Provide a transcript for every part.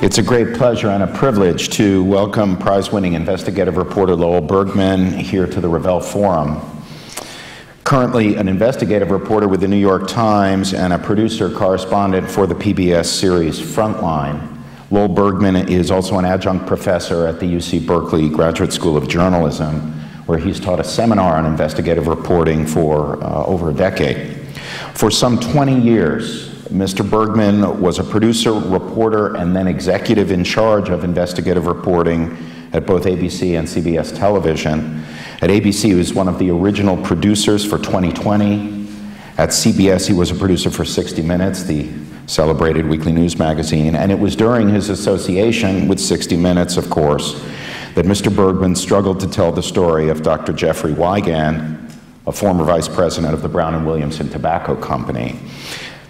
It's a great pleasure and a privilege to welcome prize-winning investigative reporter Lowell Bergman here to the Revelle Forum. Currently an investigative reporter with the New York Times and a producer correspondent for the PBS series Frontline, Lowell Bergman is also an adjunct professor at the UC Berkeley Graduate School of Journalism, where he's taught a seminar on investigative reporting for over a decade. For some 20 years, Mr. Bergman was a producer, reporter, and then executive in charge of investigative reporting at both ABC and CBS television. At ABC, he was one of the original producers for 2020. At CBS, he was a producer for 60 Minutes, the celebrated weekly news magazine, and it was during his association with 60 Minutes, of course, that Mr. Bergman struggled to tell the story of Dr. Jeffrey Wigand, a former vice president of the Brown & Williamson Tobacco Company.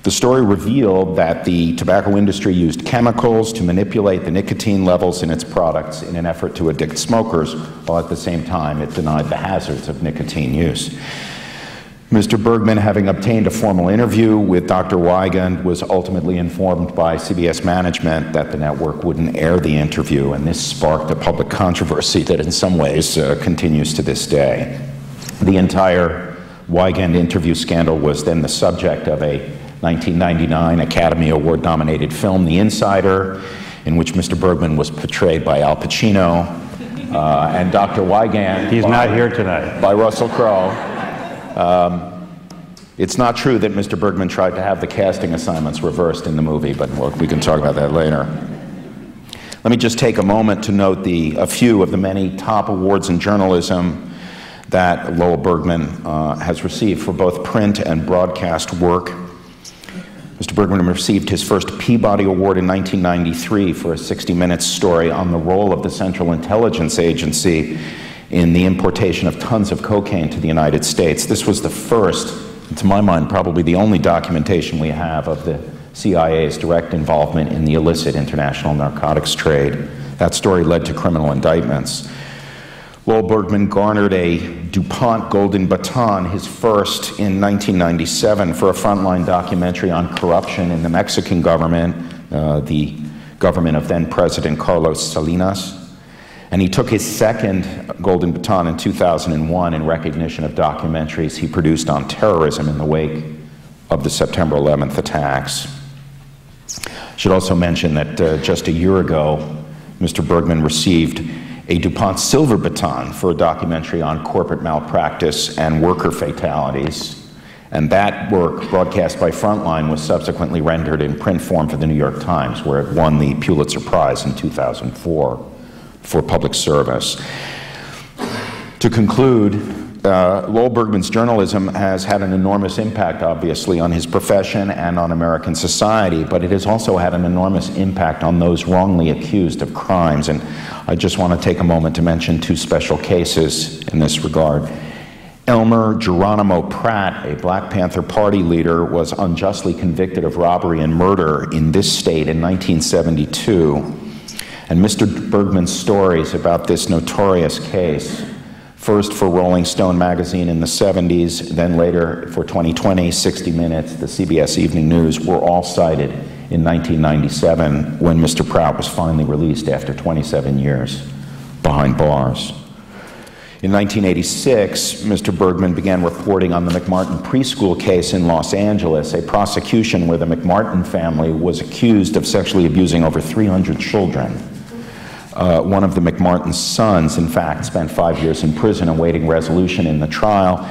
The story revealed that the tobacco industry used chemicals to manipulate the nicotine levels in its products in an effort to addict smokers, while at the same time it denied the hazards of nicotine use. Mr. Bergman, having obtained a formal interview with Dr. Wigand, was ultimately informed by CBS management that the network wouldn't air the interview, and this sparked a public controversy that in some ways continues to this day. The entire Wigand interview scandal was then the subject of a 1999 Academy Award-nominated film, The Insider, in which Mr. Bergman was portrayed by Al Pacino, and Dr. Wigand... He's not here tonight. ...by Russell Crowe. It's not true that Mr. Bergman tried to have the casting assignments reversed in the movie, but we can talk about that later. Let me just take a moment to note a few of the many top awards in journalism that Lowell Bergman has received for both print and broadcast work. Mr. Bergman received his first Peabody Award in 1993 for a 60 Minutes story on the role of the Central Intelligence Agency in the importation of tons of cocaine to the United States. This was the first, to my mind, probably the only documentation we have of the CIA's direct involvement in the illicit international narcotics trade. That story led to criminal indictments. Lowell Bergman garnered a DuPont Golden Baton, his first in 1997, for a Frontline documentary on corruption in the Mexican government, the government of then-President Carlos Salinas. And he took his second Golden Baton in 2001 in recognition of documentaries he produced on terrorism in the wake of the September 11th attacks. I should also mention that just a year ago, Mr. Bergman received a DuPont Silver Baton for a documentary on corporate malpractice and worker fatalities. And that work, broadcast by Frontline, was subsequently rendered in print form for the New York Times, where it won the Pulitzer Prize in 2004 for public service. To conclude, Lowell Bergman's journalism has had an enormous impact, obviously, on his profession and on American society, but it has also had an enormous impact on those wrongly accused of crimes. And I just want to take a moment to mention two special cases in this regard. Elmer Geronimo Pratt, a Black Panther Party leader, was unjustly convicted of robbery and murder in this state in 1972. And Mr. Bergman's stories about this notorious case, first for Rolling Stone magazine in the 70s, then later for 2020, 60 Minutes, the CBS Evening News, were all cited in 1997 when Mr. Pratt was finally released after 27 years behind bars. In 1986, Mr. Bergman began reporting on the McMartin preschool case in Los Angeles, a prosecution where the McMartin family was accused of sexually abusing over 300 children. One of the McMartin's sons, in fact, spent 5 years in prison awaiting resolution in the trial.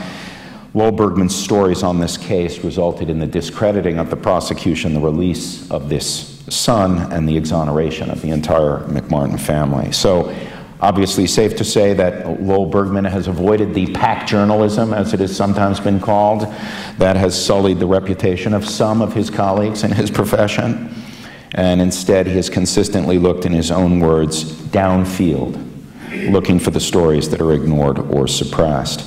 Lowell Bergman's stories on this case resulted in the discrediting of the prosecution, the release of this son, and the exoneration of the entire McMartin family. So, obviously safe to say that Lowell Bergman has avoided the pack journalism, as it has sometimes been called, that has sullied the reputation of some of his colleagues in his profession. And instead, he has consistently looked, in his own words, downfield, looking for the stories that are ignored or suppressed.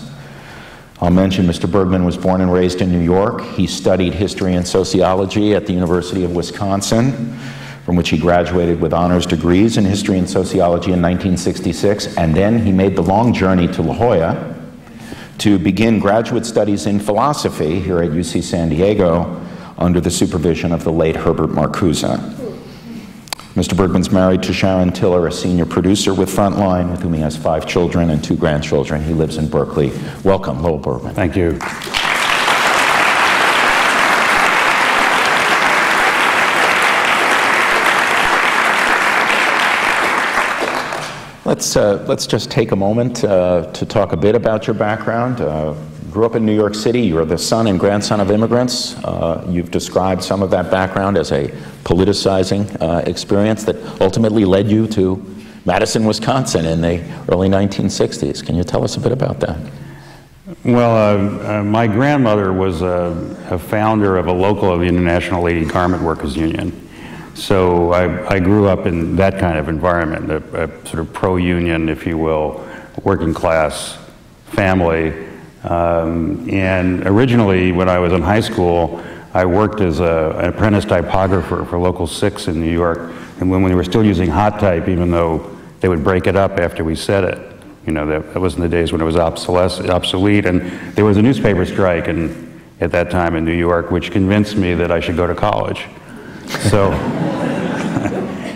I'll mention Mr. Bergman was born and raised in New York. He studied history and sociology at the University of Wisconsin, from which he graduated with honors degrees in history and sociology in 1966, and then he made the long journey to La Jolla to begin graduate studies in philosophy here at UC San Diego under the supervision of the late Herbert Marcuse. Mr. Bergman's married to Sharon Tiller, a senior producer with Frontline, with whom he has 5 children and 2 grandchildren. He lives in Berkeley. Welcome, Lowell Bergman. Thank you. Let's just take a moment to talk a bit about your background. Grew up in New York City. You're the son and grandson of immigrants. You've described some of that background as a politicizing experience that ultimately led you to Madison, Wisconsin in the early 1960s. Can you tell us a bit about that? Well, my grandmother was a founder of a local of the International Lady Garment Workers Union. So I grew up in that kind of environment, a sort of pro-union, if you will, working class family. And originally, when I was in high school, I worked as an apprentice typographer for Local 6 in New York, and when we were still using hot type, even though they would break it up after we said it. You know, that was in the days when it was obsolete, and there was a newspaper strike at that time in New York, which convinced me that I should go to college. So,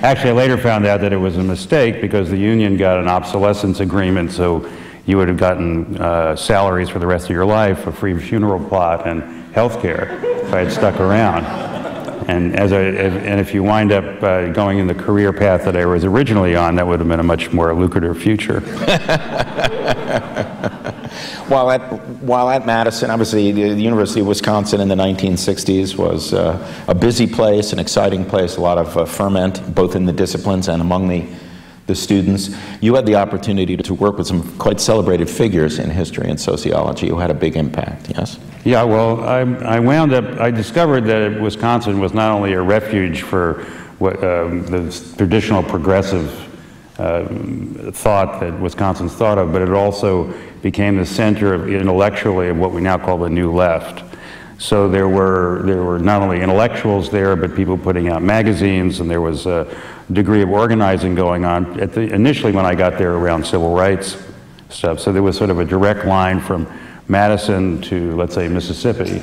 actually, I later found out that it was a mistake because the union got an obsolescence agreement, so you would have gotten salaries for the rest of your life, a free funeral plot, and health care if I had stuck around. And if you wind up going in the career path that I was originally on, that would have been a much more lucrative future. While at Madison, obviously the University of Wisconsin in the 1960s was a busy place, an exciting place, a lot of ferment, both in the disciplines and among the students. You had the opportunity to work with some quite celebrated figures in history and sociology who had a big impact, yes? Yeah, well, I discovered that Wisconsin was not only a refuge for what the traditional progressive thought that Wisconsin's thought of, but it also became the center of, intellectually, of what we now call the New Left. So there were not only intellectuals there, but people putting out magazines, and there was a degree of organizing going on initially when I got there around civil rights stuff. So there was sort of a direct line from Madison to, let's say, Mississippi,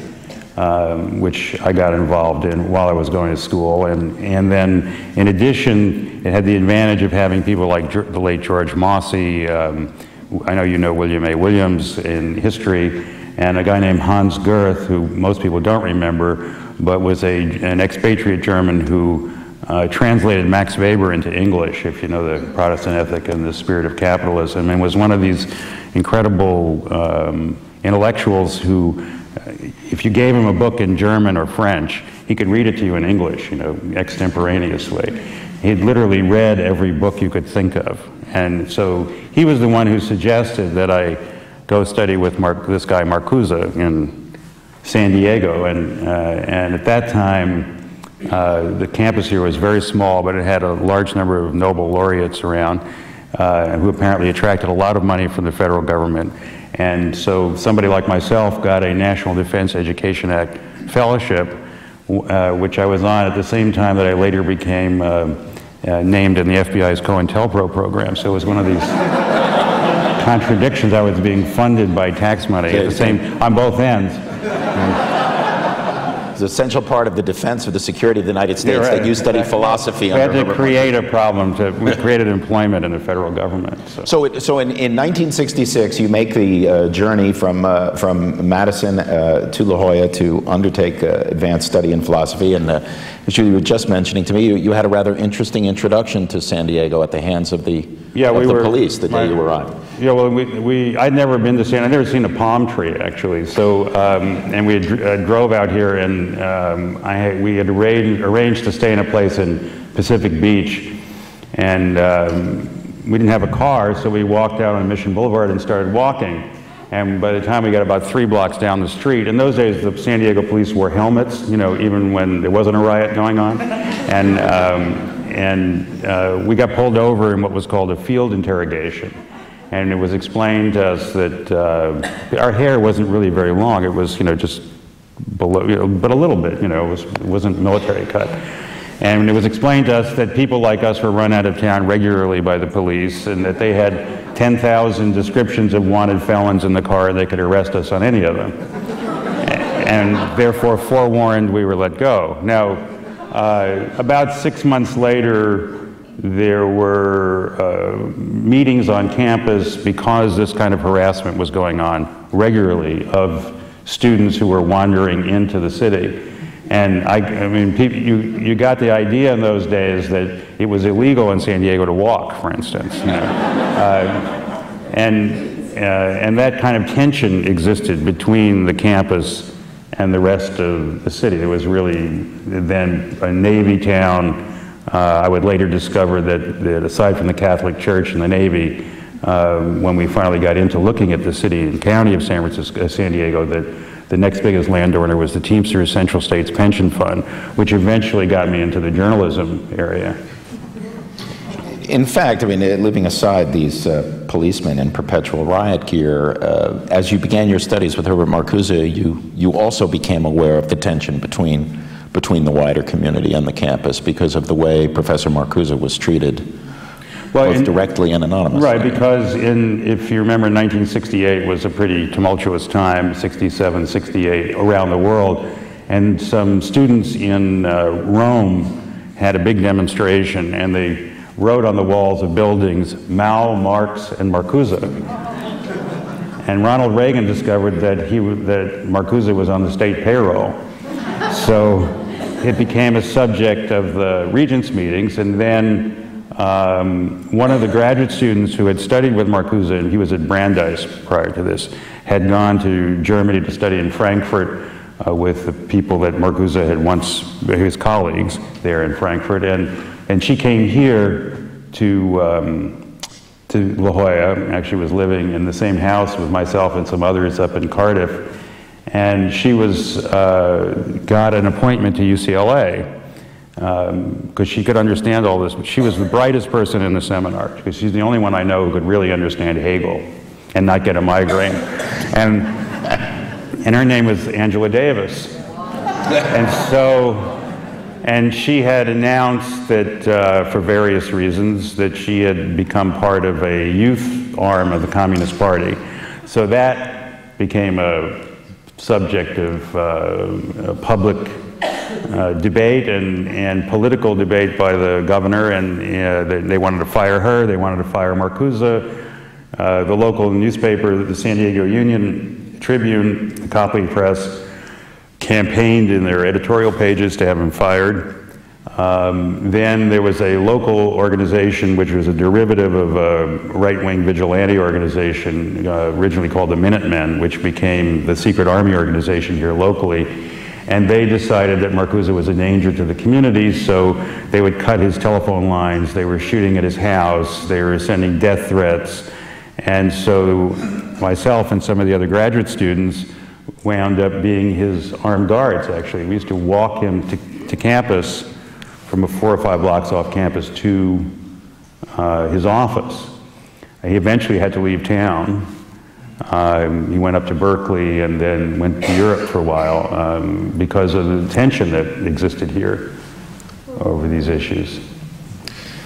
which I got involved in while I was going to school. And then, in addition, it had the advantage of having people like the late George Mossey. I know you know William A. Williams in history, and a guy named Hans Gerth, who most people don't remember, but was an expatriate German who translated Max Weber into English, if you know the Protestant ethic and the spirit of capitalism, and was one of these incredible intellectuals who, if you gave him a book in German or French, he could read it to you in English, you know, extemporaneously. He'd literally read every book you could think of. And so he was the one who suggested that I go study with this guy Marcuse in San Diego. And at that time, the campus here was very small, but it had a large number of Nobel laureates around who apparently attracted a lot of money from the federal government. And so somebody like myself got a National Defense Education Act fellowship, which I was on at the same time that I later became named in the FBI's COINTELPRO program. So it was one of these contradictions. I was being funded by tax money at the same, on both ends. It's an essential part of the defense of the security of the United States that you study philosophy. We had to create a problem. We created employment in the federal government. So in 1966, you make the journey from Madison to La Jolla to undertake advanced study in philosophy. And as you were just mentioning to me, you had a rather interesting introduction to San Diego at the hands of the police the day you arrived. Yeah, well, I'd never been to I'd never seen a palm tree, actually. So, and we drove out here, and we had arranged to stay in a place in Pacific Beach, and we didn't have a car, so we walked out on Mission Boulevard and started walking. And by the time we got about 3 blocks down the street, in those days the San Diego police wore helmets, you know, even when there wasn't a riot going on, and we got pulled over in what was called a field interrogation. And it was explained to us that our hair wasn't really very long. It was, you know, just below, you know, but a little bit, you know, it wasn't military cut. And it was explained to us that people like us were run out of town regularly by the police, and that they had 10,000 descriptions of wanted felons in the car, and they could arrest us on any of them. And therefore, forewarned, we were let go. Now, About 6 months later, there were meetings on campus because this kind of harassment was going on regularly of students who were wandering into the city. And I mean, you got the idea in those days that it was illegal in San Diego to walk, for instance. You know? And that kind of tension existed between the campus and the rest of the city. There was really then a Navy town. I would later discover that aside from the Catholic Church and the Navy, when we finally got into looking at the city and county of San Diego, that the next biggest landowner was the Teamsters Central States Pension Fund, which eventually got me into the journalism area. In fact, I mean, leaving aside these policemen in perpetual riot gear, as you began your studies with Herbert Marcuse, you also became aware of the tension between the wider community and the campus because of the way Professor Marcuse was treated, both directly and anonymously. Right, because if you remember, 1968 was a pretty tumultuous time, 67, 68, around the world, and some students in Rome had a big demonstration, and they wrote on the walls of buildings, Mao, Marx, and Marcuse. And Ronald Reagan discovered that Marcuse was on the state payroll. So it became a subject of the Regents meetings, and then one of the graduate students who had studied with Marcuse, and he was at Brandeis prior to this, had gone to Germany to study in Frankfurt with the people that Marcuse had once, his colleagues there in Frankfurt, and she came here to La Jolla. Actually was living in the same house with myself and some others up in Cardiff, and she got an appointment to UCLA. Because she could understand all this. But she was the brightest person in the seminar, because she's the only one I know who could really understand Hegel and not get a migraine. And her name was Angela Davis. And she had announced that, for various reasons, that she had become part of a youth arm of the Communist Party. So that became a subject of public debate and political debate by the governor, and they wanted to fire her, they wanted to fire Marcuse. The local newspaper, the San Diego Union Tribune, the Copley Press, campaigned in their editorial pages to have him fired. Then there was a local organization which was a derivative of a right-wing vigilante organization originally called the Minutemen, which became the secret army organization here locally. And they decided that Marcuse was a danger to the community, so they would cut his telephone lines, they were shooting at his house, they were sending death threats. And so myself and some of the other graduate students wound up being his armed guards, actually. We used to walk him to campus from 4 or 5 blocks off campus to his office. He eventually had to leave town. He went up to Berkeley and then went to Europe for a while because of the tension that existed here over these issues.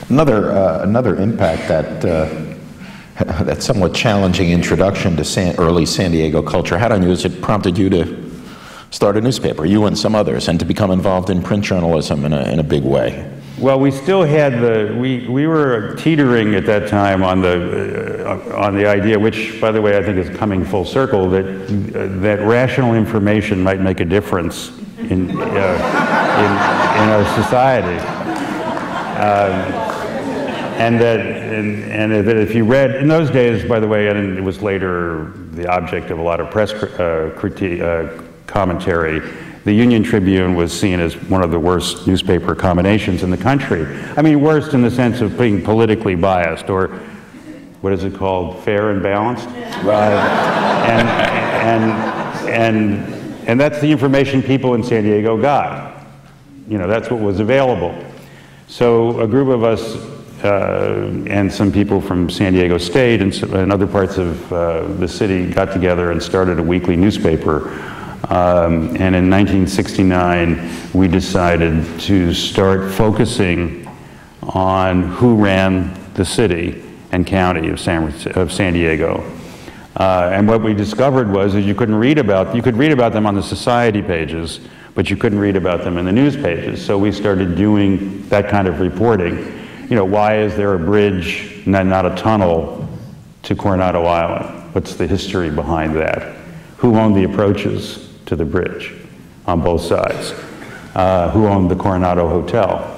Another impact that somewhat challenging introduction to early San Diego culture had on you is it prompted you to start a newspaper, you and some others, and to become involved in print journalism in a big way. Well, we still had we were teetering at that time on the idea, which, by the way, I think is coming full circle, that rational information might make a difference in our society, and that if you read in those days, by the way, and it was later the object of a lot of press commentary. The Union Tribune was seen as one of the worst newspaper combinations in the country. I mean, worst in the sense of being politically biased, or what is it called, fair and balanced? And that's the information people in San Diego got. You know, that's what was available. So a group of us and some people from San Diego State and other parts of the city got together and started a weekly newspaper. And in 1969, we decided to start focusing on who ran the city and county of San Diego. And what we discovered was that you could read about them on the society pages, but you couldn't read about them in the news pages. So we started doing that kind of reporting. You know, why is there a bridge, not a tunnel, to Coronado Island? What's the history behind that? Who owned the approaches to the bridge on both sides? Who owned the Coronado Hotel?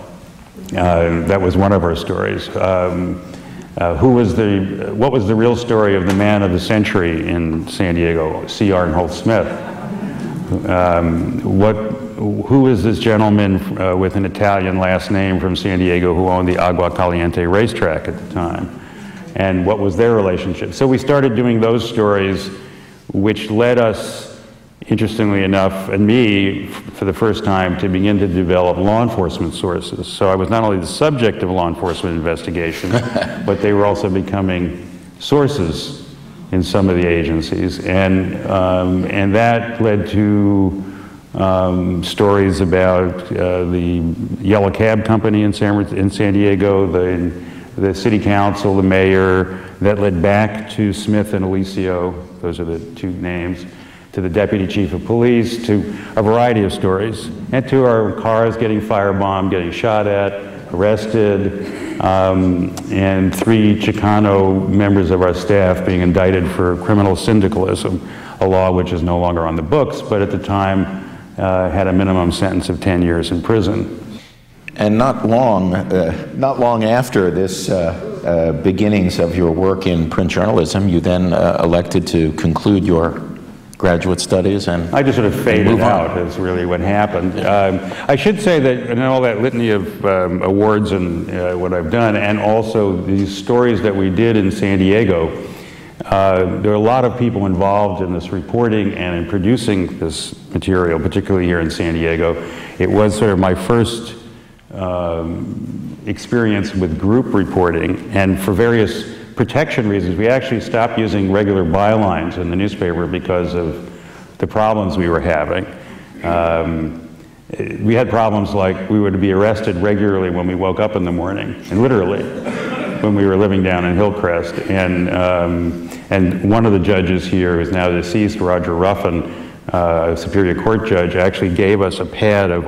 That was one of our stories. What was the real story of the man of the century in San Diego, C. Arnold Smith? Who is this gentleman with an Italian last name from San Diego who owned the Agua Caliente racetrack at the time? And what was their relationship? So we started doing those stories, which led us, interestingly enough, and me, for the first time, to begin to develop law enforcement sources. So I was not only the subject of law enforcement investigation, but they were also becoming sources in some of the agencies. And that led to stories about the Yellow Cab Company in San Diego, the city council, the mayor. That led back to Smith and Alicio, those are the two names, to the deputy chief of police, to a variety of stories, and to our cars getting firebombed, getting shot at, arrested, and 3 Chicano members of our staff being indicted for criminal syndicalism, a law which is no longer on the books, but at the time had a minimum sentence of 10 years in prison. And not long after this beginnings of your work in print journalism, you then elected to conclude your graduate studies and I just sort of faded out is really what happened. I should say that in all that litany of awards and what I've done, and also these stories that we did in San Diego, there are a lot of people involved in this reporting and in producing this material, particularly here in San Diego. It was sort of my first experience with group reporting, and for various protection reasons, we actually stopped using regular bylines in the newspaper because of the problems we were having. We had problems like we would be arrested regularly when we woke up in the morning, and literally, when we were living down in Hillcrest. And one of the judges here, who's now deceased, Roger Ruffin, a Superior Court judge, actually gave us a pad of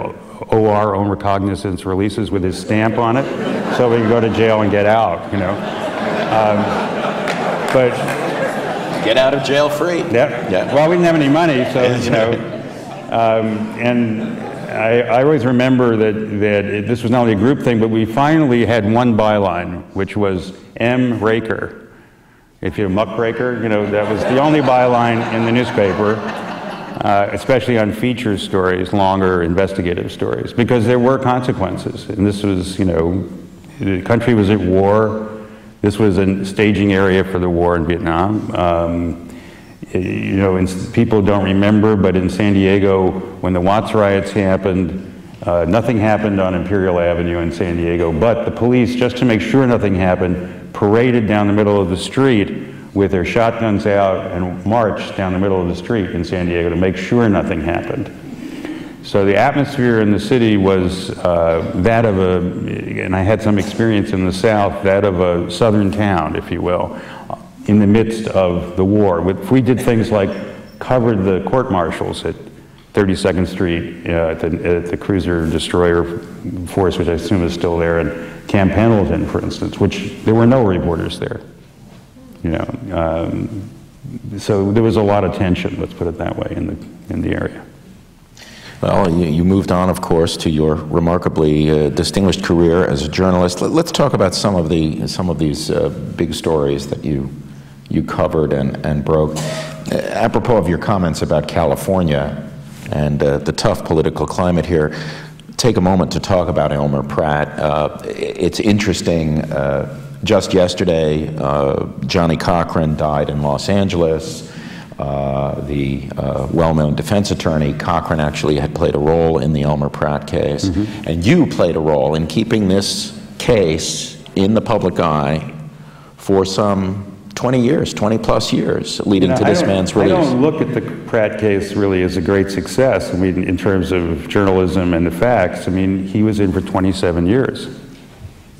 OR, own recognizance releases, with his stamp on it, so we could go to jail and get out, you know. But get out of jail free. Yeah. Well, we didn't have any money, so you know. And I always remember that this was not only a group thing, but we finally had one byline, which was M. Raker. If you're a muckraker, you know, that was the only byline in the newspaper, especially on feature stories, longer investigative stories, because there were consequences. And this was, you know, the country was at war. This was a staging area for the war in Vietnam. You know, people don't remember, but in San Diego, when the Watts riots happened, nothing happened on Imperial Avenue in San Diego, but the police, just to make sure nothing happened, paraded down the middle of the street with their shotguns out and marched down the middle of the street in San Diego to make sure nothing happened. So the atmosphere in the city was that of and I had some experience in the South, that of a southern town, if you will, in the midst of the war. We did things like covered the court-martials at 32nd Street, at the cruiser destroyer force, which I assume is still there, and Camp Pendleton, for instance, which there were no reporters there. You know, so there was a lot of tension, let's put it that way, in the area. Well, you moved on, of course, to your remarkably distinguished career as a journalist. Let's talk about some of these big stories that you covered and broke. Apropos of your comments about California and the tough political climate here, take a moment to talk about Alma Pratt. It's interesting. Just yesterday, Johnny Cochran died in Los Angeles. The well-known defense attorney, Cochran, actually had played a role in the Alma Pratt case. Mm-hmm. And you played a role in keeping this case in the public eye for some 20 years, 20-plus years, leading to this man's release. I don't look at the Pratt case really as a great success. I mean, in terms of journalism and the facts, I mean, he was in for 27 years.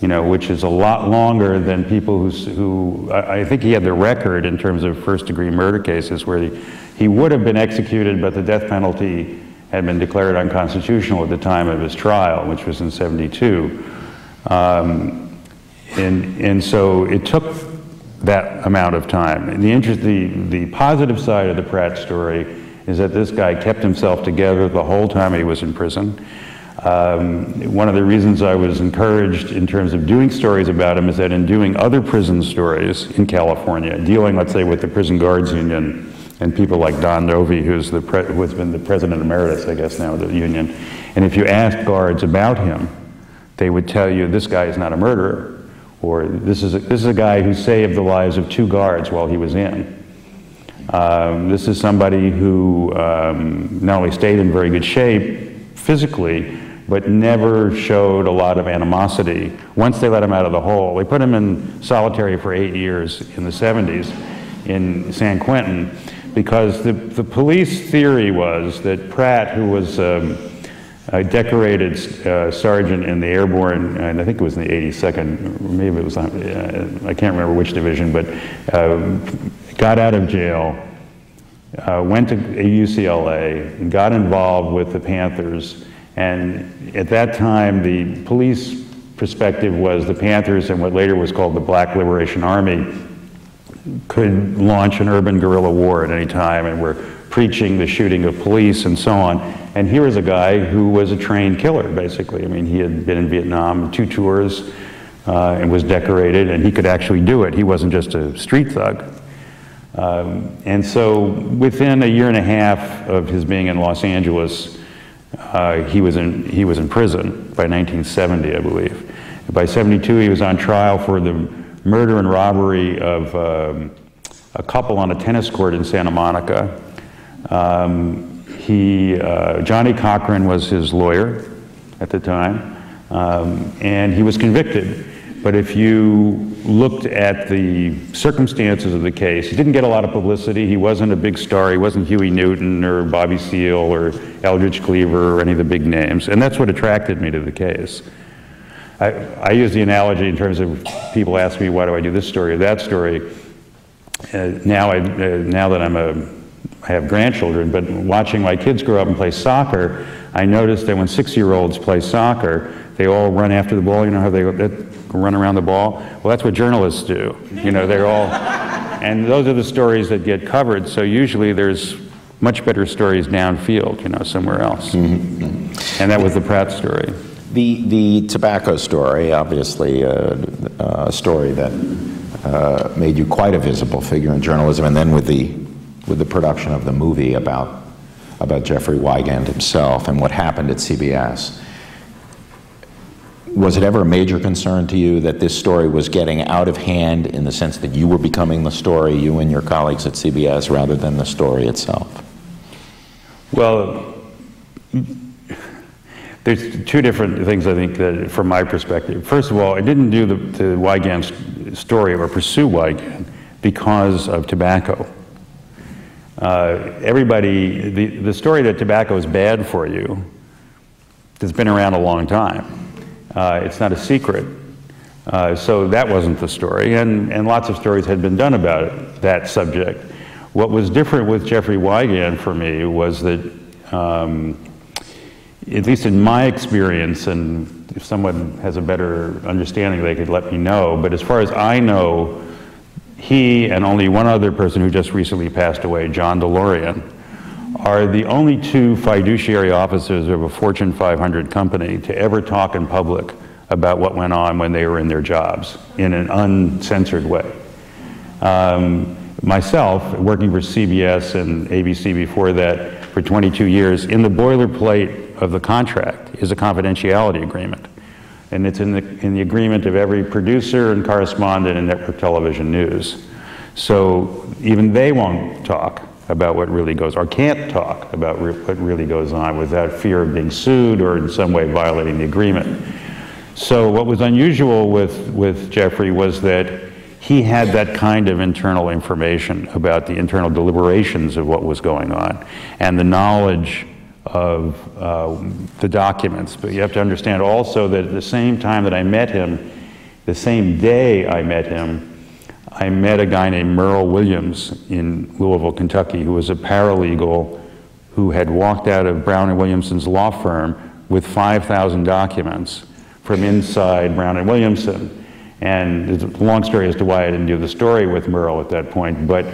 You know, which is a lot longer than people who I think he had the record in terms of first-degree murder cases where he would have been executed, but the death penalty had been declared unconstitutional at the time of his trial, which was in '72. And so it took that amount of time. And the positive side of the Pratt story is that this guy kept himself together the whole time he was in prison. One of the reasons I was encouraged in terms of doing stories about him is that in doing other prison stories in California, dealing, let's say, with the Prison Guards Union and people like Don Novi, who's been the president emeritus, I guess now, of the union, and if you asked guards about him, they would tell you, this guy is not a murderer, or this is a guy who saved the lives of 2 guards while he was in. This is somebody who not only stayed in very good shape physically, but never showed a lot of animosity. Once they let him out of the hole, they put him in solitary for 8 years in the '70s in San Quentin, because the police theory was that Pratt, who was a decorated sergeant in the airborne, and I think it was in the 82nd, maybe it was, I can't remember which division, but got out of jail, went to UCLA, and got involved with the Panthers. And at that time, the police perspective was the Panthers and what later was called the Black Liberation Army could launch an urban guerrilla war at any time, and were preaching the shooting of police and so on. And here was a guy who was a trained killer, basically. I mean, he had been in Vietnam 2 tours and was decorated, and he could actually do it. He wasn't just a street thug. And so within a year and a half of his being in Los Angeles, he was in prison by 1970, I believe. By '72, he was on trial for the murder and robbery of a couple on a tennis court in Santa Monica. Johnny Cochran was his lawyer at the time, and he was convicted. But if you looked at the circumstances of the case, he didn't get a lot of publicity. He wasn't a big star. He wasn't Huey Newton or Bobby Seale or Eldridge Cleaver or any of the big names. And that's what attracted me to the case. I use the analogy in terms of people ask me, why do I do this story or that story? Now that I have grandchildren, but watching my kids grow up and play soccer, I noticed that when 6-year-olds play soccer, they all run after the ball. You know how they run around the ball? Well, that's what journalists do. You know, they're all, and those are the stories that get covered. So usually there's much better stories downfield, you know, somewhere else. Mm-hmm. And that was the Pratt story. The tobacco story, obviously a story that made you quite a visible figure in journalism, and then with the production of the movie about Jeffrey Wigand himself and what happened at CBS. Was it ever a major concern to you that this story was getting out of hand in the sense that you were becoming the story, you and your colleagues at CBS, rather than the story itself? Well, there's 2 different things, I think, that from my perspective. First of all, I didn't do the Wigand story or pursue Wigand because of tobacco. The story that tobacco is bad for you has been around a long time. It's not a secret. So that wasn't the story, and lots of stories had been done about that subject. What was different with Jeffrey Wigand for me was that, at least in my experience, and if someone has a better understanding, they could let me know, but as far as I know, he and only one other person who just recently passed away, John DeLorean, are the only 2 fiduciary officers of a Fortune 500 company to ever talk in public about what went on when they were in their jobs in an uncensored way. Myself, working for CBS and ABC before that for 22 years, in the boilerplate of the contract is a confidentiality agreement. And it's in the agreement of every producer and correspondent in network television news. So even they won't talk about what really goes, or can't talk about what really goes on without fear of being sued or in some way violating the agreement. So what was unusual with Jeffrey was that he had that kind of internal information about the internal deliberations of what was going on and the knowledge of the documents. But you have to understand also that at the same time that I met him, the same day I met him, I met a guy named Merle Williams in Louisville, Kentucky, who was a paralegal who had walked out of Brown and Williamson's law firm with 5,000 documents from inside Brown and Williamson. And it's a long story as to why I didn't do the story with Merle at that point, but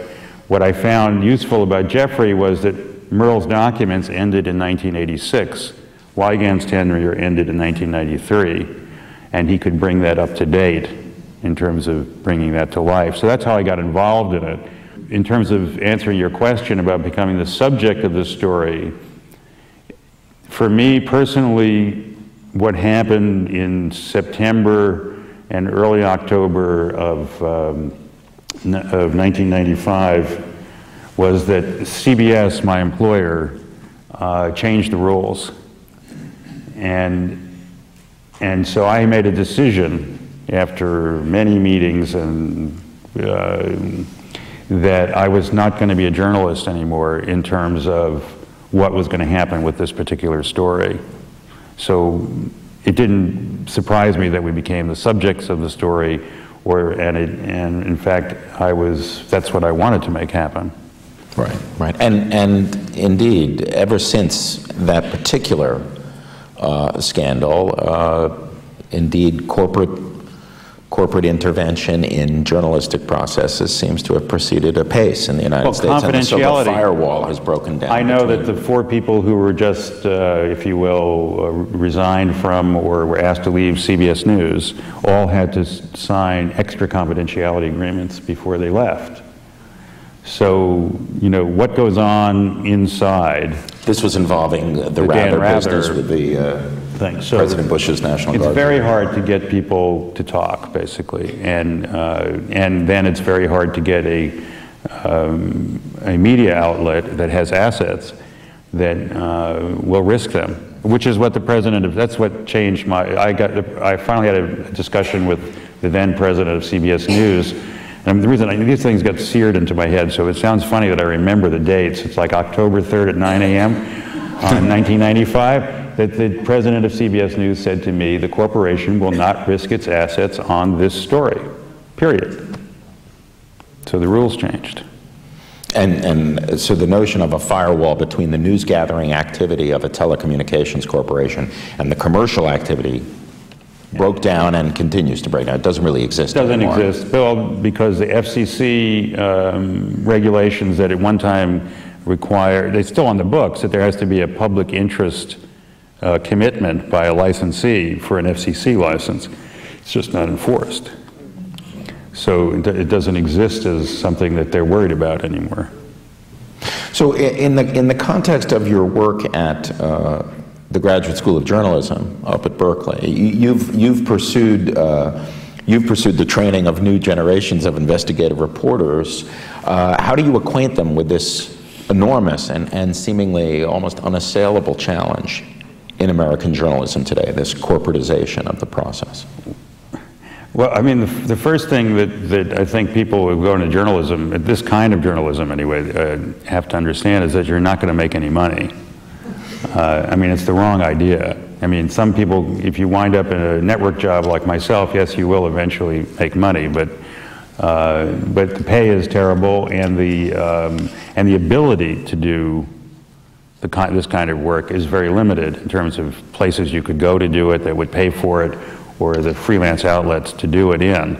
what I found useful about Jeffrey was that Merle's documents ended in 1986. Wygand's tenure ended in 1993, and he could bring that up to date in terms of bringing that to life. So that's how I got involved in it. In terms of answering your question about becoming the subject of the story, for me personally, what happened in September and early October of 1995 was that CBS, my employer, changed the rules. And so I made a decision after many meetings and that I was not going to be a journalist anymore in terms of what was going to happen with this particular story. So it didn't surprise me that we became the subjects of the story, and in fact, that's what I wanted to make happen. Right, right. And indeed, ever since that particular scandal, indeed, corporate intervention in journalistic processes seems to have proceeded apace in the United States. And so the firewall has broken down. I know that the 4 people who were just, if you will, resigned from or were asked to leave CBS News all had to sign extra confidentiality agreements before they left. So, you know, what goes on inside? This was involving the Rather business with the President Bush's National Guard. It's very hard to get people to talk, basically, and then it's very hard to get a media outlet that has assets that will risk them, which is what the president. That's what changed I finally had a discussion with the then president of CBS News. And the reason these things got seared into my head, so it sounds funny that I remember the dates. It's like October 3rd at 9 a.m. in 1995, that the president of CBS News said to me, the corporation will not risk its assets on this story, period. So the rules changed. And so the notion of a firewall between the news gathering activity of a telecommunications corporation and the commercial activity broke down and continues to break down. It doesn't really exist anymore. Doesn't exist, well, because the FCC regulations that at one time required, they're still on the books, that there has to be a public interest commitment by a licensee for an FCC license. It's just not enforced. So it doesn't exist as something that they're worried about anymore. So in the context of your work at the Graduate School of Journalism up at Berkeley, you've pursued the training of new generations of investigative reporters. How do you acquaint them with this enormous and seemingly almost unassailable challenge in American journalism today, this corporatization of the process? Well, I mean, the first thing that I think people who go into journalism, this kind of journalism anyway, have to understand is that you're not going to make any money. I mean, it's the wrong idea. I mean, some people, if you wind up in a network job like myself, yes, you will eventually make money, but the pay is terrible, and the ability to do this kind of work is very limited in terms of places you could go to do it that would pay for it, or the freelance outlets to do it in.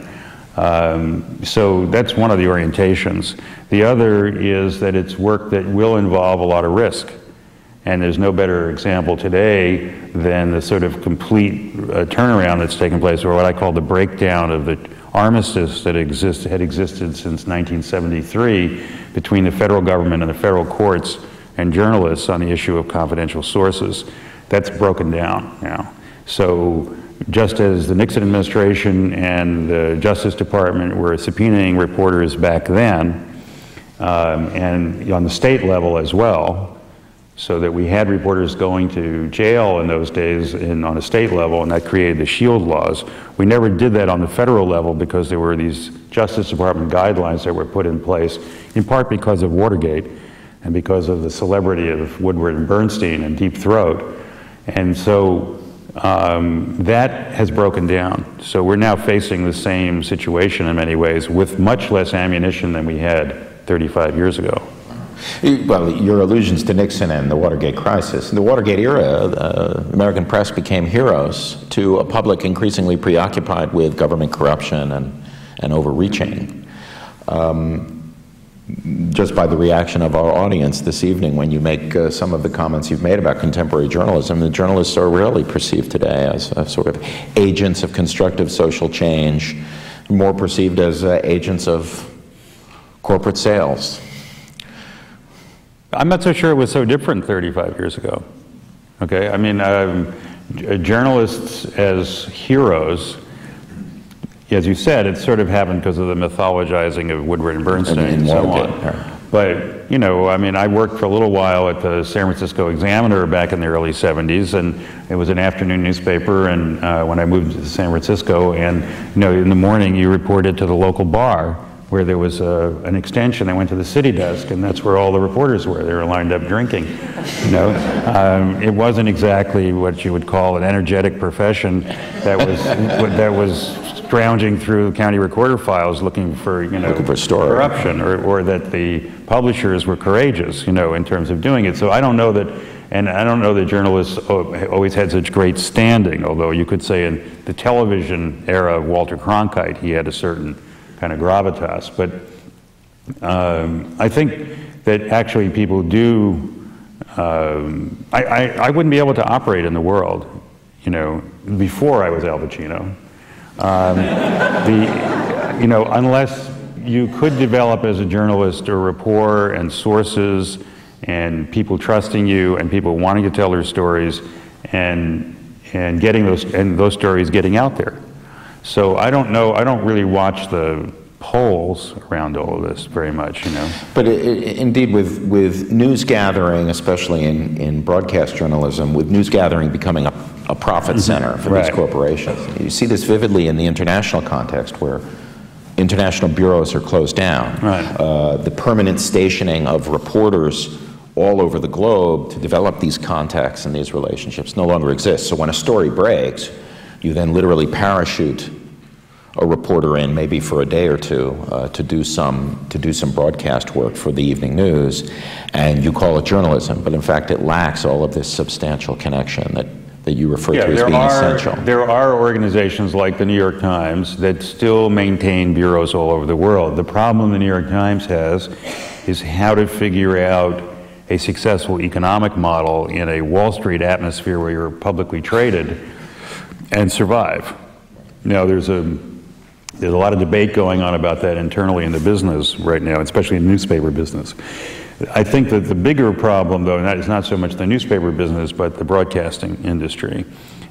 So that's one of the orientations. The other is that it's work that will involve a lot of risk. And there's no better example today than the sort of complete turnaround that's taken place, or what I call the breakdown of the armistice that had existed since 1973 between the federal government and the federal courts and journalists on the issue of confidential sources. That's broken down now. So just as the Nixon administration and the Justice Department were subpoenaing reporters back then, and on the state level as well, so that we had reporters going to jail in those days on a state level, and that created the SHIELD laws. We never did that on the federal level because there were these Justice Department guidelines that were put in place, in part because of Watergate and because of the celebrity of Woodward and Bernstein and Deep Throat. And so that has broken down. So we're now facing the same situation in many ways with much less ammunition than we had 35 years ago. Well, your allusions to Nixon and the Watergate crisis. In the Watergate era, the American press became heroes to a public increasingly preoccupied with government corruption and overreaching. Just by the reaction of our audience this evening when you make some of the comments you've made about contemporary journalism, the journalists are rarely perceived today as sort of agents of constructive social change, more perceived as agents of corporate sales. I'm not so sure it was so different 35 years ago. Okay, I mean, journalists as heroes, as you said, it sort of happened because of the mythologizing of Woodward and Bernstein and so on. But, you know, I mean, I worked for a little while at the San Francisco Examiner back in the early 70s, and it was an afternoon newspaper, and when I moved to San Francisco, and, you know, in the morning you reported to the local bar where there was an extension that went to the city desk, and that's where all the reporters were. They were lined up drinking. You know, it wasn't exactly what you would call an energetic profession that was scrounging through county recorder files looking for, you know, corruption, or that the publishers were courageous, you know, in terms of doing it. So I don't know that, and I don't know that journalists always had such great standing, although you could say in the television era of Walter Cronkite, he had a certain kind of gravitas. But I think that actually people do, I wouldn't be able to operate in the world, you know, before I was Al Pacino. You know, unless you could develop as a journalist a rapport and sources and people trusting you and people wanting to tell their stories and getting those stories getting out there. So I don't know, I don't really watch the polls around all of this very much, you know. But indeed, with news gathering, especially in broadcast journalism, with news gathering becoming a profit center for these corporations. You see this vividly in the international context where international bureaus are closed down. The permanent stationing of reporters all over the globe to develop these contacts and these relationships no longer exists. So when a story breaks, you then literally parachute a reporter in, maybe for a day or two, to do some broadcast work for the evening news, and you call it journalism, but in fact it lacks all of this substantial connection that you refer to as being essential. There are organizations like the New York Times that still maintain bureaus all over the world. The problem the New York Times has is how to figure out a successful economic model in a Wall Street atmosphere where you're publicly traded and survive. Now, there's a lot of debate going on about that internally in the business right now, especially in the newspaper business. I think that the bigger problem, though, is not so much the newspaper business, but the broadcasting industry,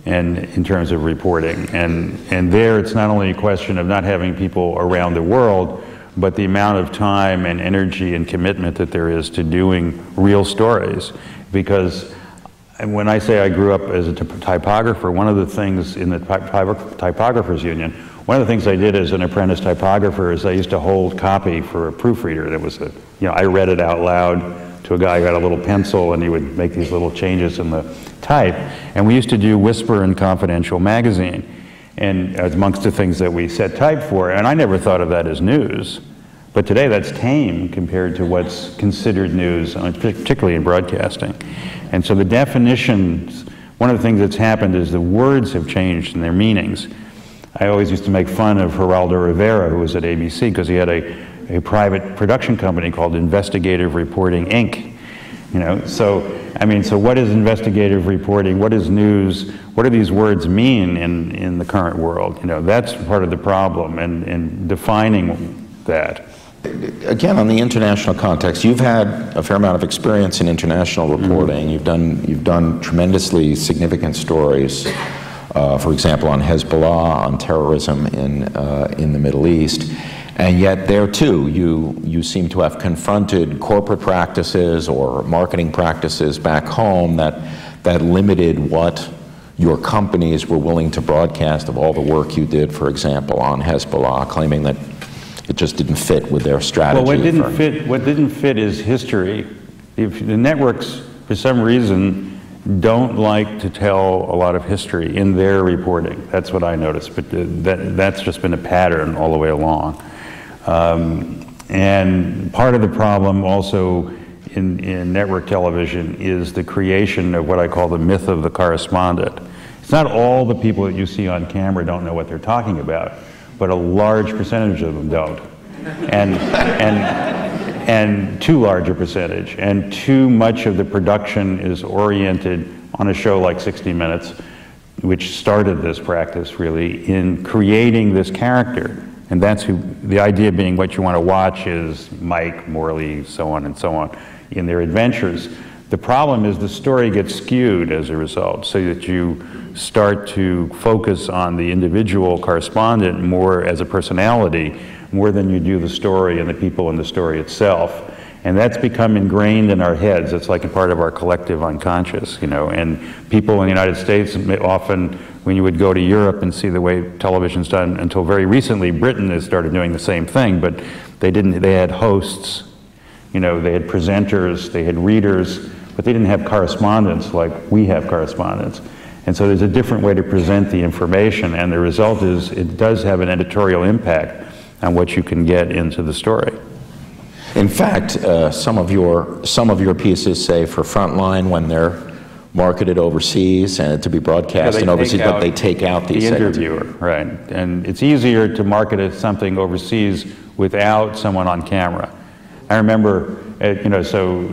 and in terms of reporting. And there, it's not only a question of not having people around the world, but the amount of time and energy and commitment that there is to doing real stories. Because when I say I grew up as a typographer, one of the things in the Typographers Union, one of the things I did as an apprentice typographer is I used to hold copy for a proofreader. That was I read it out loud to a guy who had a little pencil, and he would make these little changes in the type. And we used to do Whisper and Confidential magazine, and amongst the things that we set type for. And I never thought of that as news, but today that's tame compared to what's considered news, particularly in broadcasting. And so the definitions, one of the things that's happened is the words have changed in their meanings. I always used to make fun of Geraldo Rivera, who was at ABC, because he had a private production company called Investigative Reporting, Inc. You know, so, I mean, so what is investigative reporting? What is news? What do these words mean in the current world? You know, that's part of the problem, and defining that. Again, on the international context, you've had a fair amount of experience in international reporting. You've done tremendously significant stories. For example, on Hezbollah, on terrorism in the Middle East, and yet there too, you seem to have confronted corporate practices or marketing practices back home that limited what your companies were willing to broadcast of all the work you did, for example, on Hezbollah, claiming that it just didn't fit with their strategy. Well, what didn't fit is history. If the networks, for some reason, don't like to tell a lot of history in their reporting. That's what I noticed, but that's just been a pattern all the way along. And part of the problem also in network television is the creation of what I call the myth of the correspondent. It's not all the people that you see on camera don't know what they're talking about, but a large percentage of them don't. And too large a percentage. And too much of the production is oriented on a show like 60 Minutes, which started this practice really in creating this character. And that's who, the idea being what you want to watch is Mike, Morley, so on and so on, in their adventures. The problem is the story gets skewed as a result, so that you start to focus on the individual correspondent more as a personality, more than you do the story and the people in the story itself. And that's become ingrained in our heads. It's like a part of our collective unconscious, you know. And people in the United States often, when you would go to Europe and see the way television's done, until very recently, Britain has started doing the same thing, but they had hosts, you know, they had presenters, they had readers, but they didn't have correspondents like we have correspondents. And so there's a different way to present the information, and the result is it does have an editorial impact on what you can get into the story. In fact, some of your pieces say for Frontline, when they're marketed overseas and to be broadcast in overseas, but they take out these segments. The interviewer, right. And it's easier to market something overseas without someone on camera. I remember, you know, so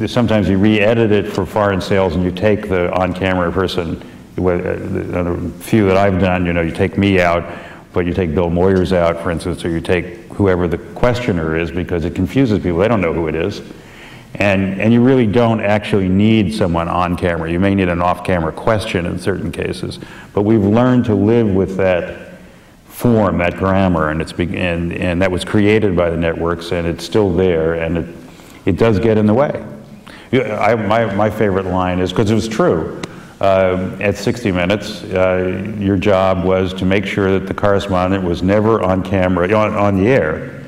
sometimes you re-edit it for foreign sales and you take the on-camera person. The few that I've done, you know, you take me out, but you take Bill Moyers out, for instance, or you take whoever the questioner is, because it confuses people. They don't know who it is. And you really don't actually need someone on camera. You may need an off-camera question in certain cases. But we've learned to live with that form, that grammar, and that was created by the networks, and it's still there, and it does get in the way. My favorite line is, because it was true, at 60 Minutes, your job was to make sure that the correspondent was never on camera, on the air,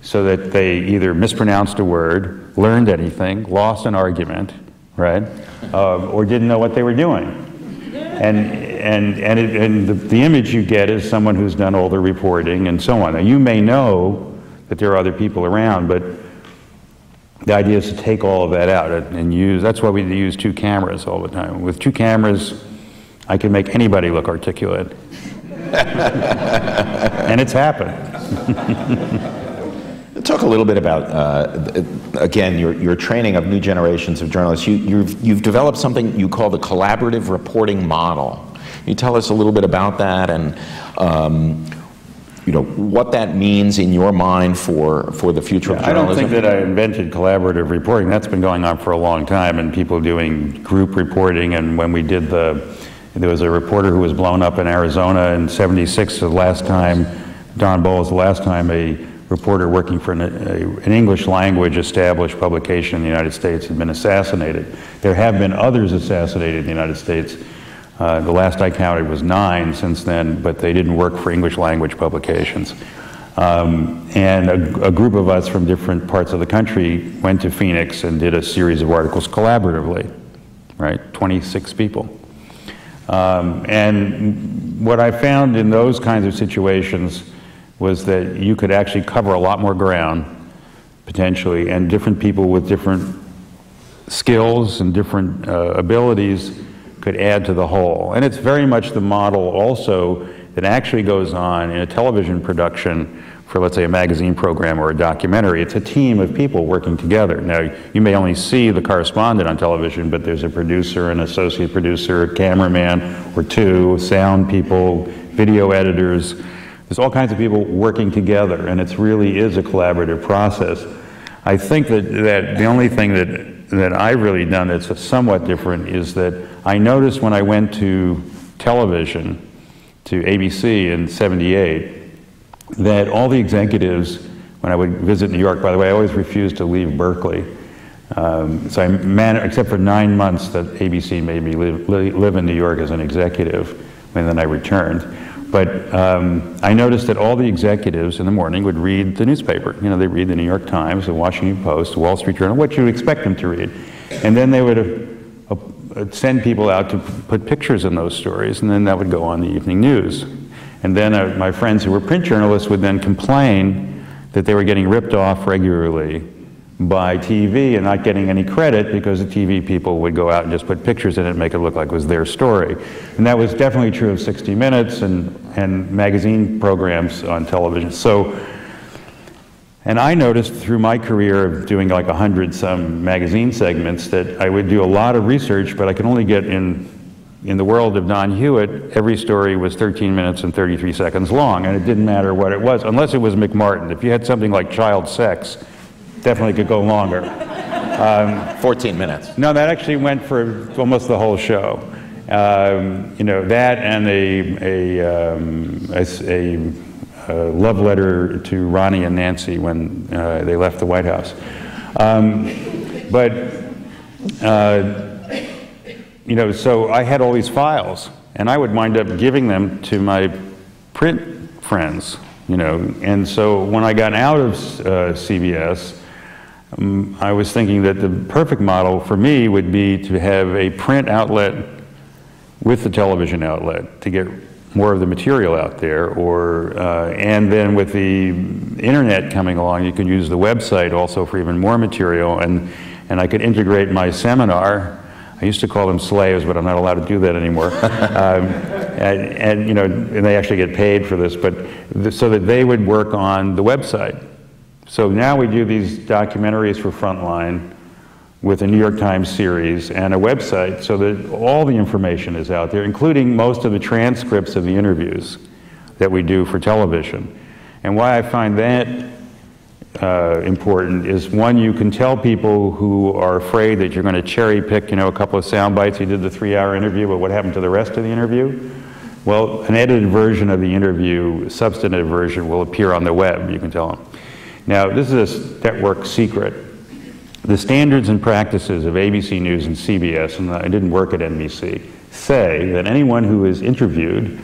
so that they either mispronounced a word, learned anything, lost an argument, right, or didn't know what they were doing. And the image you get is someone who's done all the reporting and so on. Now, you may know that there are other people around, but the idea is to take all of that out and use, that's why we use two cameras all the time. With two cameras, I can make anybody look articulate. And it's happened. Talk a little bit about, again, your training of new generations of journalists. You've developed something you call the collaborative reporting model. Can you tell us a little bit about that and you know, what that means in your mind for the future of journalism? I don't think that I invented collaborative reporting. That's been going on for a long time, and people doing group reporting. And when we did there was a reporter who was blown up in Arizona in '76, the last time, Don Bowles, the last time a reporter working for an English language established publication in the United States had been assassinated. There have been others assassinated in the United States. The last I counted was 9 since then, but they didn't work for English language publications. And a group of us from different parts of the country went to Phoenix and did a series of articles collaboratively, right? 26 people. And what I found in those kinds of situations was that you could actually cover a lot more ground, potentially, and different people with different skills and different abilities could add to the whole. And it's very much the model also that actually goes on in a television production for, let's say, a magazine program or a documentary. It's a team of people working together. Now, you may only see the correspondent on television, but there's a producer, an associate producer, a cameraman or two, sound people, video editors. There's all kinds of people working together, and it really is a collaborative process. I think that the only thing that I've really done that's somewhat different is that I noticed when I went to television, to ABC in '78, that all the executives, when I would visit New York, by the way, I always refused to leave Berkeley. So except for 9 months that ABC made me live in New York as an executive, and then I returned. But I noticed that all the executives in the morning would read the newspaper. You know, they read the New York Times, the Washington Post, the Wall Street Journal, what you would expect them to read. And then they would send people out to put pictures in those stories, and then that would go on the evening news. And then my friends who were print journalists would then complain that they were getting ripped off regularly by TV and not getting any credit because the TV people would go out and just put pictures in it and make it look like it was their story. And that was definitely true of 60 Minutes and magazine programs on television. So, and I noticed through my career of doing like 100-some magazine segments that I would do a lot of research, but I could only get in the world of Don Hewitt, every story was 13 minutes and 33 seconds long, and it didn't matter what it was, unless it was McMartin. If you had something like child sex, definitely could go longer. 14 minutes. No, that actually went for almost the whole show. You know, that and a love letter to Ronnie and Nancy when they left the White House. You know, so I had all these files, and I would wind up giving them to my print friends, you know. And so when I got out of CBS, I was thinking that the perfect model for me would be to have a print outlet with the television outlet to get more of the material out there, or and then with the internet coming along, you could use the website also for even more material, and I could integrate my seminar. I used to call them slaves, but I'm not allowed to do that anymore. And you know, and they actually get paid for this, but so that they would work on the website. So now we do these documentaries for Frontline with a New York Times series and a website so that all the information is out there, including most of the transcripts of the interviews that we do for television. And why I find that important is, one, you can tell people who are afraid that you're going to cherry pick, you know, a couple of sound bites. You did the 3-hour interview, but what happened to the rest of the interview? Well, an edited version of the interview, substantive version, will appear on the web, you can tell them. Now, this is a network secret. The standards and practices of ABC News and CBS, and I didn't work at NBC, say that anyone who is interviewed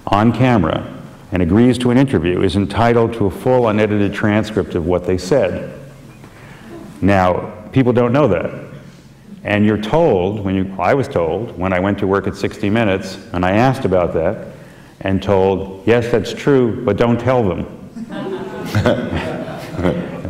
on camera and agrees to an interview is entitled to a full unedited transcript of what they said. Now, people don't know that. And you're told, I was told, when I went to work at 60 Minutes, and I asked about that, and told, yes, that's true, but don't tell them.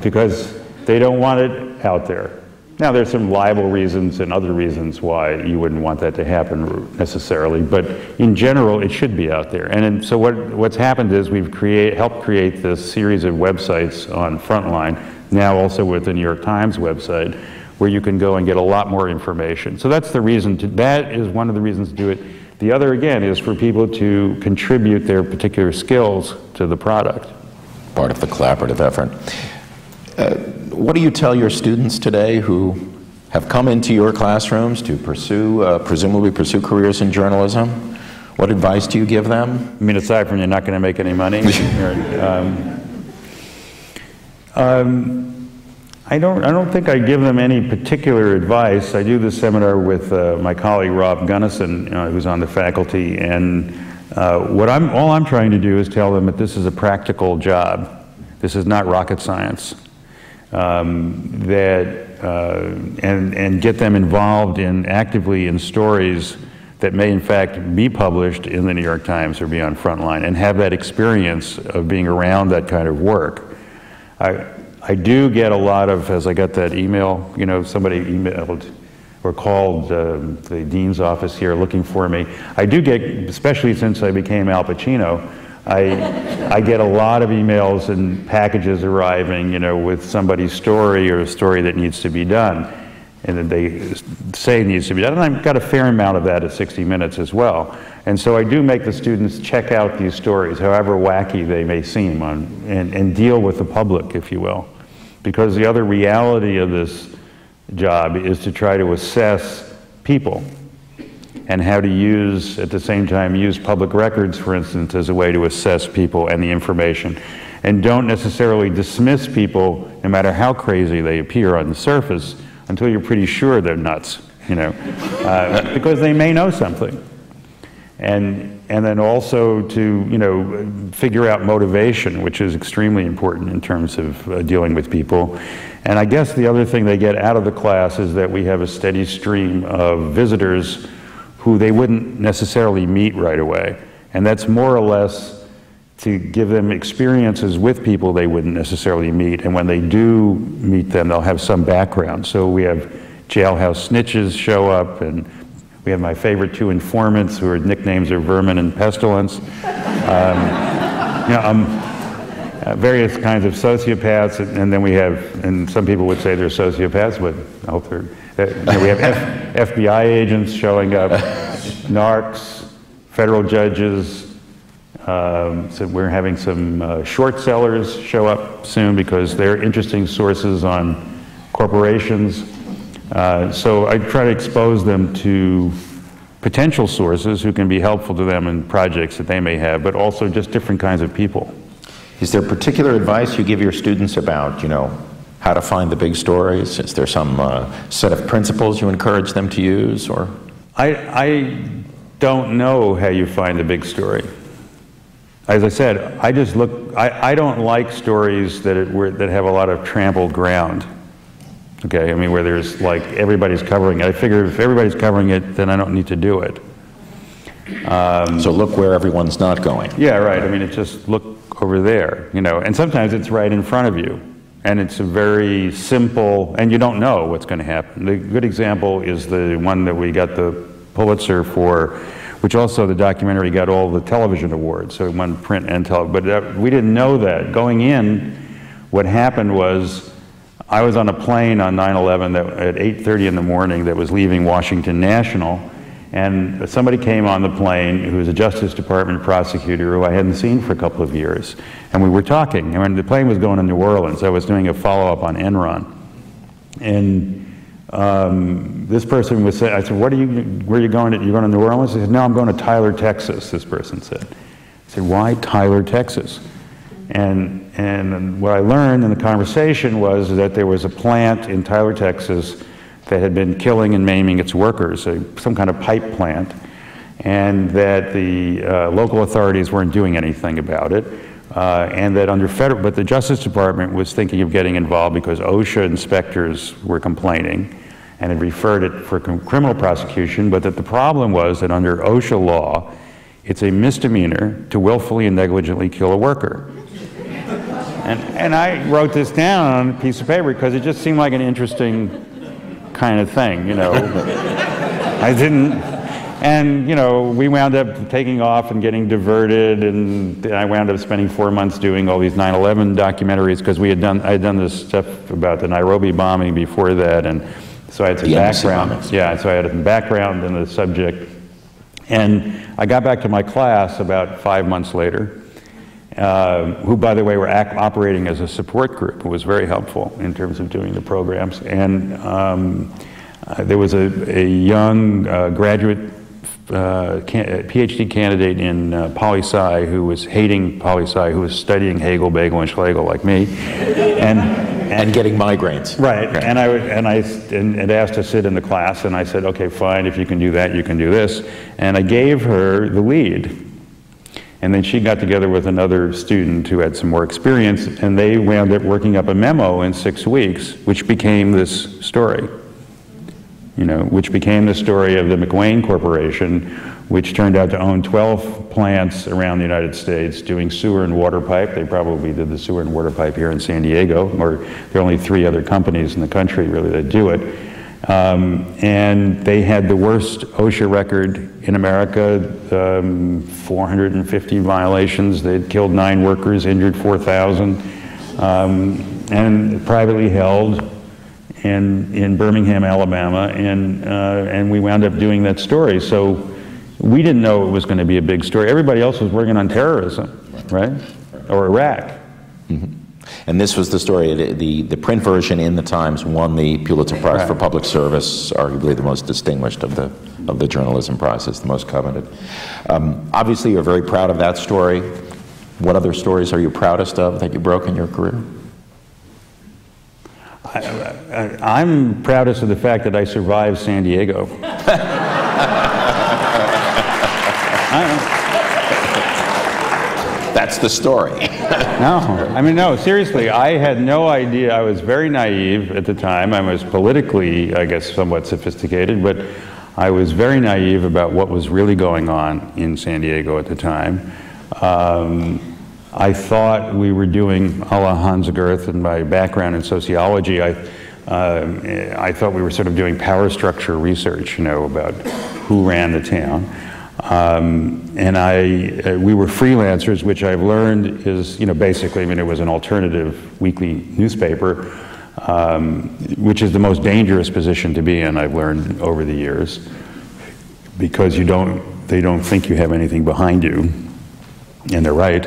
Because they don't want it out there. Now, there's some libel reasons and other reasons why you wouldn't want that to happen necessarily, but in general, it should be out there. And so what's happened is we've helped create this series of websites on Frontline, now also with the New York Times website, where you can go and get a lot more information. So that's the reason that is one of the reasons to do it. The other, again, is for people to contribute their particular skills to the product. Part of the collaborative effort. What do you tell your students today who have come into your classrooms to pursue, presumably pursue careers in journalism? What advice do you give them? I mean, aside from you're not going to make any money? I don't think I give them any particular advice. I do this seminar with my colleague Rob Gunnison, who's on the faculty, and all I'm trying to do is tell them that this is a practical job. This is not rocket science. And get them involved actively in stories that may in fact be published in the New York Times or be on Frontline, and have that experience of being around that kind of work. I do get a lot of, as I got that email, you know, somebody emailed or called the dean's office here looking for me. I do get, especially since I became Al Pacino, I get a lot of emails and packages arriving, you know, with somebody's story or a story that needs to be done, and that they say needs to be done. And I've got a fair amount of that at 60 Minutes as well. And so I do make the students check out these stories, however wacky they may seem, and deal with the public, if you will. Because the other reality of this job is to try to assess people, and how to use, at the same time, use public records, for instance, as a way to assess people and the information. And don't necessarily dismiss people, no matter how crazy they appear on the surface, until you're pretty sure they're nuts, you know, because they may know something. And then also to, you know, figure out motivation, which is extremely important in terms of dealing with people. And I guess the other thing they get out of the class is that we have a steady stream of visitors who they wouldn't necessarily meet right away. And that's more or less to give them experiences with people they wouldn't necessarily meet, and when they do meet them, they'll have some background. So we have jailhouse snitches show up, and we have my favorite two informants whose nicknames are Vermin and Pestilence. Various kinds of sociopaths, and then we have, and some people would say they're sociopaths, but I hope they're, we have FBI agents showing up, narcs, federal judges. So we're having some short sellers show up soon because they're interesting sources on corporations. So I try to expose them to potential sources who can be helpful to them in projects that they may have, but also just different kinds of people. Is there particular advice you give your students about, how to find the big stories? Is there some set of principles you encourage them to use, or? I don't know how you find the big story. As I said, I don't like stories that have a lot of trampled ground. Okay, I mean, where there's like, everybody's covering it. I figure if everybody's covering it, then I don't need to do it. So look where everyone's not going. Yeah, right. I mean, it's just look over there, and sometimes it's right in front of you. And it's a very simple, and you don't know what's going to happen. The good example is the one that we got the Pulitzer for, which also the documentary got all the television awards, so it won print and television. But we didn't know that. Going in, what happened was, I was on a plane on 9/11 at 8:30 in the morning that was leaving Washington National, and somebody came on the plane who was a Justice Department prosecutor who I hadn't seen for a couple of years, and we were talking. And when the plane was going to New Orleans, I was doing a follow-up on Enron, and this person was saying, I said, where are you going? You're going to New Orleans? He said, no, I'm going to Tyler, Texas, this person said. I said, why Tyler, Texas? And what I learned in the conversation was that there was a plant in Tyler, Texas that had been killing and maiming its workers, some kind of pipe plant, and that the local authorities weren't doing anything about it, and that but the Justice Department was thinking of getting involved because OSHA inspectors were complaining and had referred it for criminal prosecution, but that the problem was that under OSHA law, it's a misdemeanor to willfully and negligently kill a worker. And I wrote this down on a piece of paper because it just seemed like an interesting kind of thing, I didn't, and we wound up taking off and getting diverted, and I wound up spending 4 months doing all these 9/11 documentaries because I had done this stuff about the Nairobi bombing before that, and so I had some background. Yeah, so I had some background in the subject, and I got back to my class about 5 months later, who, by the way, were operating as a support group. It was very helpful in terms of doing the programs. And there was a young graduate PhD candidate in poli-sci who was hating poli-sci, who was studying Hegel, Bagel, and Schlegel like me, and getting migraines. Right. Okay. And I asked to sit in the class, and I said, okay, fine, if you can do that, you can do this. And I gave her the lead. And then she got together with another student who had some more experience, and they wound up working up a memo in 6 weeks, which became this story. Which became the story of the McWane Corporation, which turned out to own 12 plants around the United States doing sewer and water pipe. They probably did the sewer and water pipe here in San Diego, or there are only 3 other companies in the country really that do it. And they had the worst OSHA record in America, 450 violations. They'd killed 9 workers, injured 4,000, and privately held in Birmingham, Alabama, and we wound up doing that story. So we didn't know it was going to be a big story. Everybody else was working on terrorism, right? Or Iraq. Mm-hmm. And this was the story. The print version in the Times won the Pulitzer Prize for Public Service, arguably the most distinguished of the journalism prizes, the most coveted. Obviously, you're very proud of that story. What other stories are you proudest of that you broke in your career? I'm proudest of the fact that I survived San Diego. That's the story. No, seriously, I had no idea. I was very naive at the time. I was politically, I guess, somewhat sophisticated, but I was very naive about what was really going on in San Diego at the time. I thought we were doing, a la Hans Gerth and my background in sociology, I thought we were sort of doing power structure research, you know, about who ran the town. We were freelancers, which I've learned is, you know, basically, I mean, it was an alternative weekly newspaper, which is the most dangerous position to be in, I've learned over the years, because they don't think you have anything behind you, and they're right.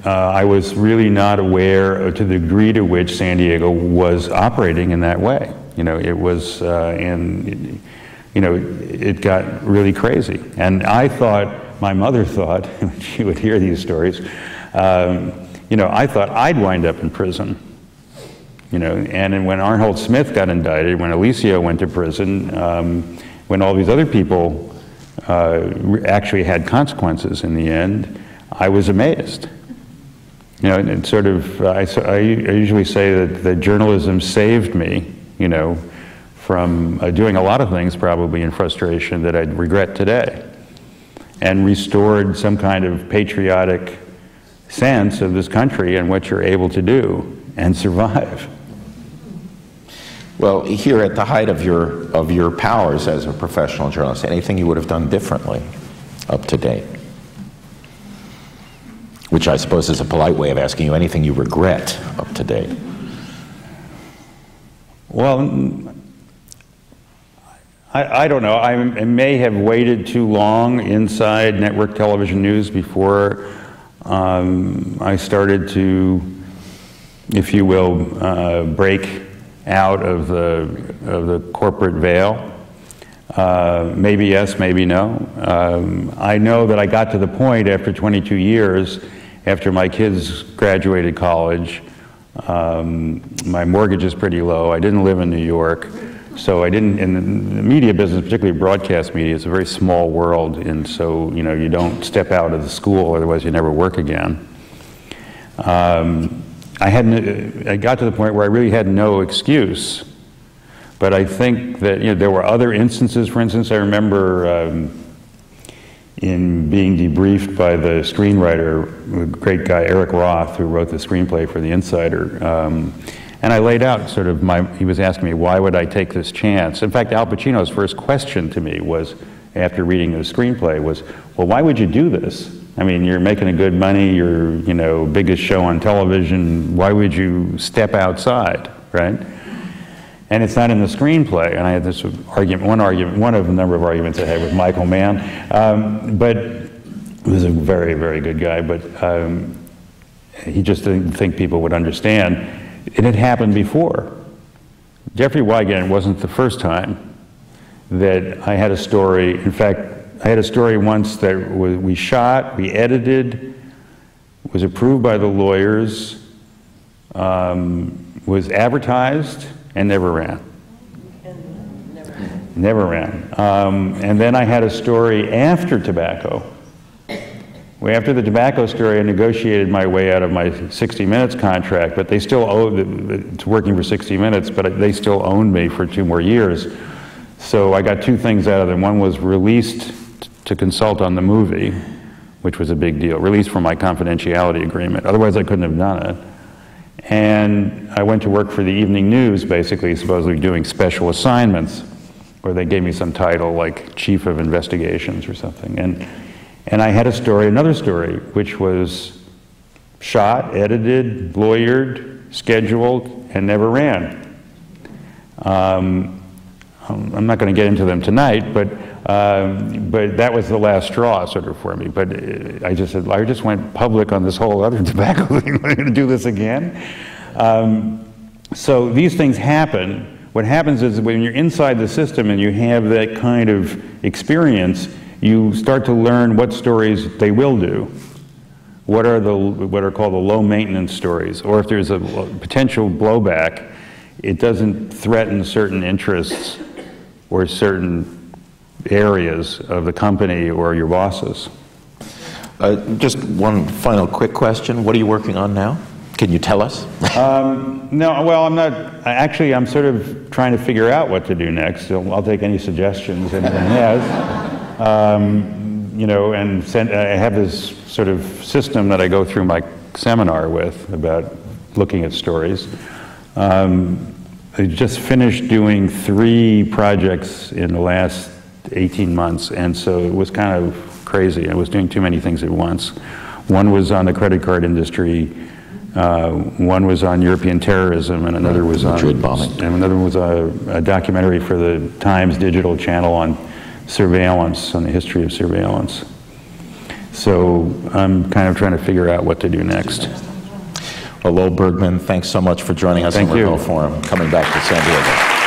I was really not aware to the degree to which San Diego was operating in that way. You know, it was, you know, it got really crazy. And I thought, my mother thought, when she would hear these stories, you know, I thought I'd wind up in prison. You know, and when Arnold Smith got indicted, when Alicia went to prison, when all these other people actually had consequences in the end, I was amazed. You know, and sort of, I usually say that journalism saved me, you know, from doing a lot of things probably in frustration that I'd regret today, and restored some kind of patriotic sense of this country and what you're able to do and survive. Well, here at the height of your powers as a professional journalist, anything you would have done differently up to date? Which I suppose is a polite way of asking you anything you regret up to date. Well, I don't know. I may have waited too long inside network television news before I started to, if you will, break out of the corporate veil. Maybe yes, maybe no. I know that I got to the point after 22 years, after my kids graduated college, my mortgage is pretty low. I didn't live in New York, so I didn't, in the media business, particularly broadcast media, it's a very small world, and so, you know, you don't step out of the school, otherwise you never work again. I got to the point where I really had no excuse, but I think that, you know, there were other instances. For instance, I remember in being debriefed by the screenwriter, the great guy Eric Roth, who wrote the screenplay for The Insider, and I laid out sort of he was asking me, why would I take this chance? In fact, Al Pacino's first question to me was, after reading the screenplay, was, well, why would you do this? I mean, you're making a good money, you're, you know, biggest show on television, why would you step outside, right? And it's not in the screenplay. And I had this argument, one of a number of arguments I had with Michael Mann, but he was a very, very good guy, but he just didn't think people would understand. It had happened before. Jeffrey Wigand wasn't the first time that I had a story. In fact, I had a story once that we shot, we edited, was approved by the lawyers, was advertised, and never ran. Never ran. And then I had a story after tobacco. After the tobacco story, I negotiated my way out of my 60 Minutes contract, but they still it's working for 60 Minutes, but they still owned me for 2 more years. So I got 2 things out of them. One was released to consult on the movie, which was a big deal. Released from my confidentiality agreement. Otherwise, I couldn't have done it. And I went to work for the Evening News, basically, supposedly doing special assignments, where they gave me some title like Chief of Investigations or something. And I had a story, another story, which was shot, edited, lawyered, scheduled, and never ran. I'm not going to get into them tonight, but that was the last straw, sort of, for me. But I just said, I just went public on this whole other tobacco thing. Am I going to do this again? So these things happen. What happens is when you're inside the system and you have that kind of experience, you start to learn what stories they will do. What are called the low maintenance stories, or if there's a potential blowback, it doesn't threaten certain interests or certain areas of the company or your bosses. Just one final quick question. What are you working on now? Can you tell us? No, well, I'm not. Actually, I'm sort of trying to figure out what to do next. So I'll take any suggestions anyone has. you know, and I have this sort of system that I go through my seminar with about looking at stories. I just finished doing 3 projects in the last 18 months, and so it was kind of crazy. I was doing too many things at once. One was on the credit card industry, one was on European terrorism, and another was on Madrid bombing. And another one was a documentary for the Times digital channel on surveillance, on the history of surveillance. So I'm kind of trying to figure out what to do next. Well, Lowell Bergman, thanks so much for joining us on Revelle Forum, coming back to San Diego.